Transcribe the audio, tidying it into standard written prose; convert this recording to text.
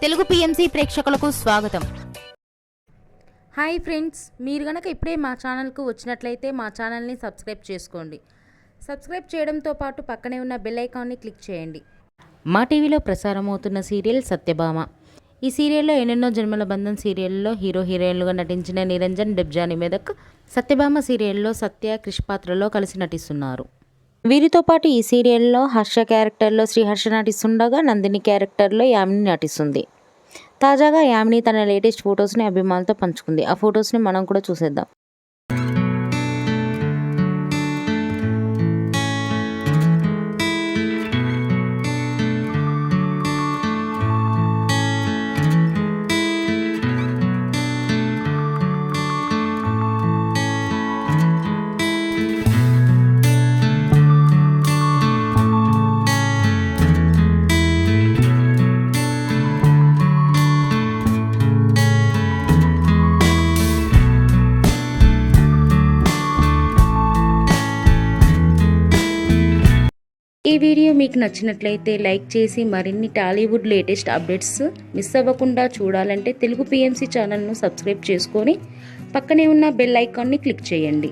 Telugu PMC ప్రేక్షకులకు స్వాగతం. Hi friends, మీరు గనక ఇప్పుడే మా ఛానల్కు వచ్చినట్లయితే మా ఛానల్ని సబ్స్క్రైబ్ చేసుకోండి. సబ్స్క్రైబ్ చేయడంతో పాటు పక్కనే ఉన్న బెల్ ఐకాన్ని క్లిక్ చేయండి. మా టీవీలో ప్రసారం అవుతున్న సీరియల్ సత్యభామ. ఈ సీరియల్లో ఎన్నెన్నో జన్మల బంధం సీరియల్లో హీరో హీరోయిన్లుగా నటించిన నిరంజన్, డెబ్జాని మెదక్ సత్యభామ సీరియల్లో సత్య, క్రిష్ పాత్రలో కలిసి నటిస్తున్నారు. వీరితో పాటు ఈ సీరియల్లో హర్ష క్యారెక్టర్లో శ్రీహర్ష నటిస్తుండగా నందిని క్యారెక్టర్లో యామిని నటిస్తుంది. తాజాగా యామిని తన లేటెస్ట్ ఫొటోస్ని అభిమానులతో పంచుకుంది. ఆ ఫొటోస్ని మనం కూడా చూసేద్దాం. ఈ వీడియో మీకు నచ్చినట్లయితే లైక్ చేసి మరిన్ని టాలీవుడ్ లేటెస్ట్ అప్డేట్స్ మిస్ అవ్వకుండా చూడాలంటే తెలుగు పిఎంసి ఛానల్ను సబ్స్క్రైబ్ చేసుకొని పక్కనే ఉన్న బెల్ ఐకాన్ని క్లిక్ చేయండి.